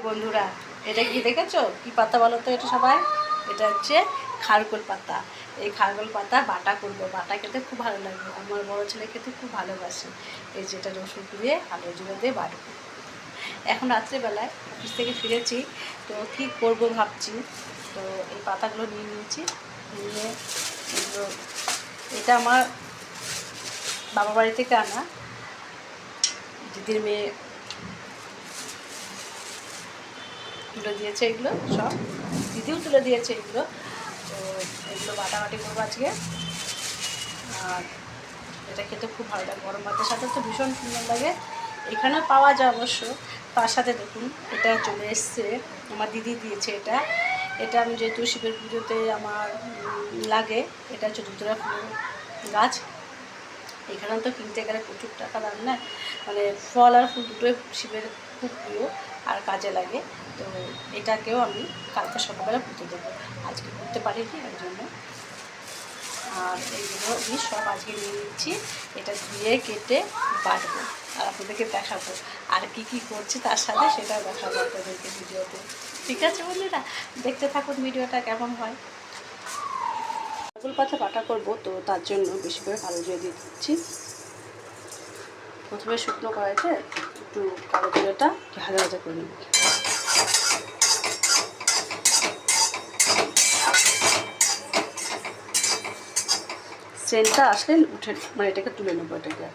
বন্ধুরা, এটা কি দেখেছো? কি পাতা বলো তো এটা সবাই? এটা হচ্ছে খারকোল পাতা। এই খারকোল পাতা বাটা করবো। বাটা খেতে খুব ভালো লাগবে, আমার বড় ছেলে খেতে খুব ভালোবাসে। এই যেটা রসুন দিয়ে আলু জিরে দিয়ে বাটবো। এখন রাত্রেবেলায় অফিস থেকে ফিরেছি, তো কী করবো ভাবছি। তো এই পাতাগুলো নিয়ে নিয়েছি, নিয়ে এগুলো, এটা আমার বাবা বাড়ি থেকে আনা, দিদির মেয়ে তুলে দিয়েছে এগুলো সব, দিদিও তুলে দিয়েছে এগুলো। তো এগুলো বাটাবাটি করবো আজকে। আর এটা খেতে খুব ভালো লাগে, গরম ভাতের সাথে তো ভীষণ সুন্দর লাগে। এখানেও পাওয়া যায় অবশ্য। তার সাথে দেখুন এটা চলে এসছে, আমার দিদি দিয়েছে এটা। এটা আমি যেহেতু শিবের পুজোতে আমার লাগে, এটা হচ্ছে ধুতরা ফুলের গাছ। এখানেও তো কিনতে গেলে প্রচুর টাকা দাম না, মানে ফল আর ফুল দুটোই শিবের খুব প্রিয় আর কাজে লাগে। তো এটাকেও আমি কালকে সকালবেলা পুঁতে দেবো, আজকে পুঁততে পারিনি এর জন্য। আর এইগুলো আমি সব আজকে নিয়ে নিচ্ছি, এটা ধুয়ে কেটে বাটবো আর আপনাদেরকে দেখাবো। আর কি কি করছি তার সাথে সেটাও দেখাবো আপনাদেরকে ভিডিওতে। ঠিক আছে বন্ধুরা, দেখতে থাকুন ভিডিওটা কেমন হয়। খারকোল পাতা বাটা করবো, তো তার জন্য বেশি করে কালো জিরে দিয়ে দিচ্ছি। প্রথমে শুকনো কড়াইতে একটু কালো জিরেটা ভাজা ভাজা করে নেব। সেন্টটা আসলে উঠে, মানে এটাকে তুলে নেবো। এটাকে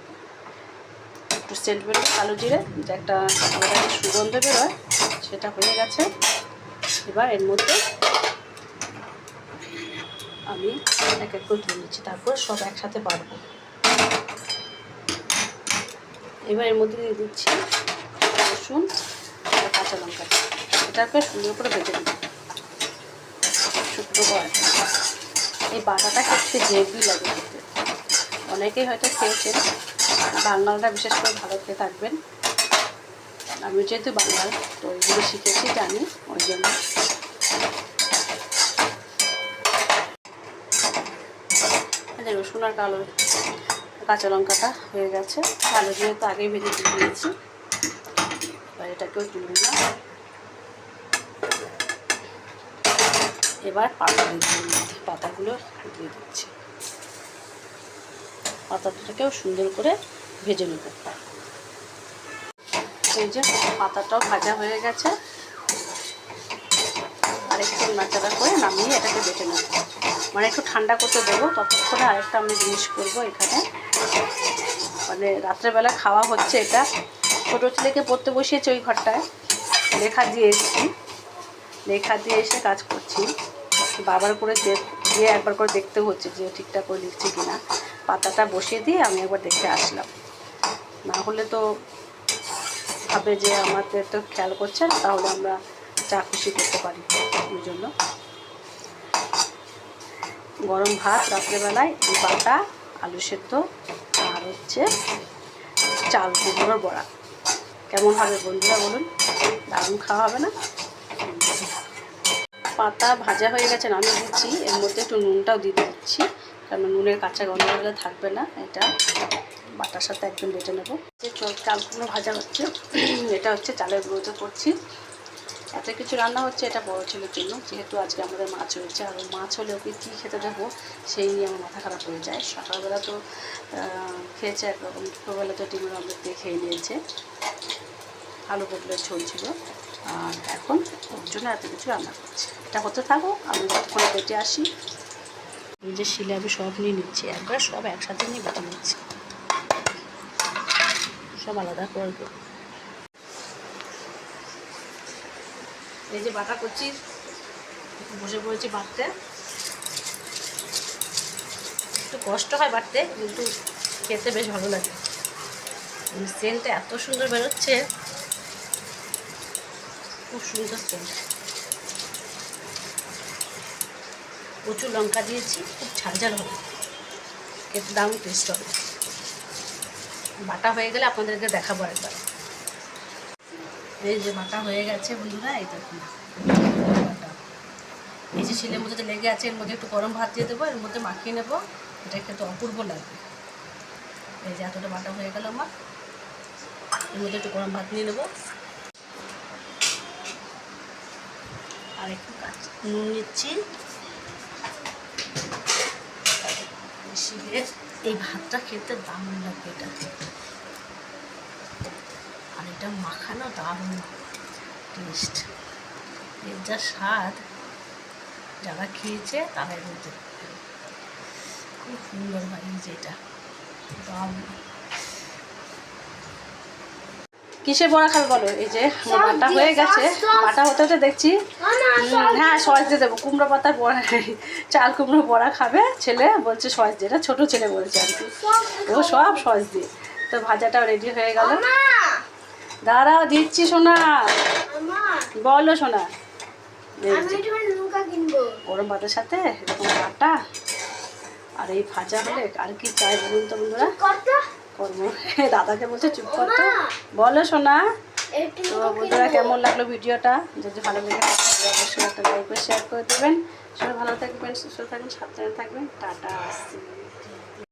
একটু সেন্ট বেরোবে কালো জিরে, যে একটা আলাদা সুগন্ধ বেরোয়, সেটা হয়ে গেছে। এবার এর মধ্যে আমি এক এক করে তুলে নিচ্ছি, তারপর সব একসাথে বাড়বো। এবার এর মধ্যে দিয়ে দিচ্ছি রসুন আর কাঁচা লঙ্কা, এটাকে সুন্দর করে ভেজে নেব শুকনো কড়াই। এই বাটাটা খেতে হেভি লাগে খেতে, অনেকেই হয়তো খেয়েছেন, বাঙালরা বিশেষ করে ভালো খেয়ে থাকবেন। আমি যেহেতু বাঙাল, তো এগুলো শিখেছি জানি, ওই জন্য। রসুন আর কাঁচা লঙ্কাটা হয়ে গেছে, কালো জিরে তো আগেই ভেজে দিয়ে দিয়েছি। এবার এটাকেও তুলে নিলাম। এবার পাতাগুলো দিয়ে দিচ্ছি, পাতাটাকেও সুন্দর করে ভেজে নেব। এই যে পাতাটাও ভাজা হয়ে গেছে, আর একটু নাড়াচাড়া করে নামিয়ে এটাকে বেটে নেব, মানে একটু ঠান্ডা করতে দেবো। ততক্ষণে আরেকটা আমি জিনিস করবো এখানে, মানে রাত্রেবেলা খাওয়া হচ্ছে এটা। ছোটো ছেলেকে পড়তে বসিয়েছে ওই ঘরটায়, লেখা দিয়ে এসেছি, লেখা দিয়ে এসে কাজ করছি। বারবার করে দিয়ে একবার করে দেখতে হচ্ছে যে ঠিকঠাক করে লিখছি কিনা। পাতাটা বসিয়ে দিয়ে আমি একবার দেখে আসলাম, না হলে তো ভাবে যে আমাদের তো খেয়াল করছে না, তাহলে আমরা চা খুশি করতে পারি। ওই জন্য গরম ভাত রাত্রেবেলায় এই বাটা, আলু সেদ্ধ আর হচ্ছে চাল কুমড়োর বড়া, কেমন হবে বন্ধুরা বলুন? দারুণ খাওয়া হবে না? পাতা ভাজা হয়ে গেছে, নামিয়ে দিচ্ছি। এর মধ্যে একটু নুনটাও দিয়ে দিচ্ছি, কারণ নুনের কাঁচা গন্ধগুলো থাকবে না। এটা বাটার সাথে একদম বেটে নেবো। চাল কুমড়ো ভাজা হচ্ছে, এটা হচ্ছে চালের গুঁড়োতে করছি। এত কিছু রান্না হচ্ছে, এটা বড় ছেলের জন্য, যেহেতু আজকে আমাদের মাছ রয়েছে। আর মাছ হলে ওকে কী খেতে দেবো সেই নিয়ে আমার মাথা খারাপ হয়ে যায়। সকালবেলা তো খেয়েছে একরকম, দুপুরবেলা তো ডিমের অমলেট দিয়ে খেয়ে নিয়েছে, আলু পটলের ঝোল ছিল। আর এখন ওর জন্য এত কিছু রান্না করছি। এটা হতে থাকো, আমি যতক্ষণে বেটে আসি। এই যে শিলে আমি সব নিয়ে নিচ্ছি, একবার সব একসাথে নিয়ে বেটে নিচ্ছি, সব আলাদা করে দেবো। এই যে বাটা করছি, বসে পড়েছি বাটতে। একটু কষ্ট হয় বাটতে, কিন্তু খেতে বেশ ভালো লাগে। সেন্টটা এত সুন্দর বেরোচ্ছে, খুব সুন্দর সেন্ট। প্রচুর লঙ্কা দিয়েছি, খুব ঝালঝাল হবে, খেতে দারুণ টেস্ট হবে। বাটা হয়ে গেলে আপনাদেরকে দেখাবো একবার। এই যে বাটা হয়ে গেছে বন্ধুরা, এই দেখুন বাটা। এই যে শিলের মধ্যে লেগে আছে, এর মধ্যে একটু গরম ভাত দিয়ে দেবো, এর মধ্যে মাখিয়ে নেবো, এটা খেতে অপূর্ব লাগবে। এই যে এতটা বাটা হয়ে গেল আমার, এর মধ্যে একটু গরম ভাত নিয়ে নেবো। আর একটু নুন নিচ্ছি বেশি দিয়ে। এই ভাতটা খেতে দারুণ লাগবে এটা, আর এটা মাখানো দারুণ টেস্ট। এর যা স্বাদ, যারা খেয়েছে তারাই বলতে খুব সুন্দর হয়। এই যে এটা দারুণ। কিসে বড়া খাবে বলো? এই যে বাটা হয়ে গেছে, বাটা হতে হতে দেখছি হ্যাঁ সস দিয়ে দেবো। কুমড়ো পাতার বড়া, চাল কুমড়ো বড়া খাবে ছেলে, বলছে সস দিয়ে। এটা ছোটো ছেলে বলছে আর কি, ও সব সস দিয়ে। তো ভাজাটাও রেডি হয়ে গেল। দাঁড়াও দিচ্ছি সোনা, বলো সোনা। গরম ভাতের সাথে এরকম বাটা আর এই ভাজা হলে আর কি চাই বলুন তো বন্ধুরা। করবো দাদাকে বলছে চুপ করতে। বলো সোনা। তো বন্ধুরা কেমন লাগলো ভিডিওটা? যদি ভালো লেগে থাকে অবশ্যই একটা লাইক করে শেয়ার করে দেবেন। সবাই ভালো থাকবেন, সুস্থ থাকবেন, সাবধানে থাকবেন। টাটা, আসছি।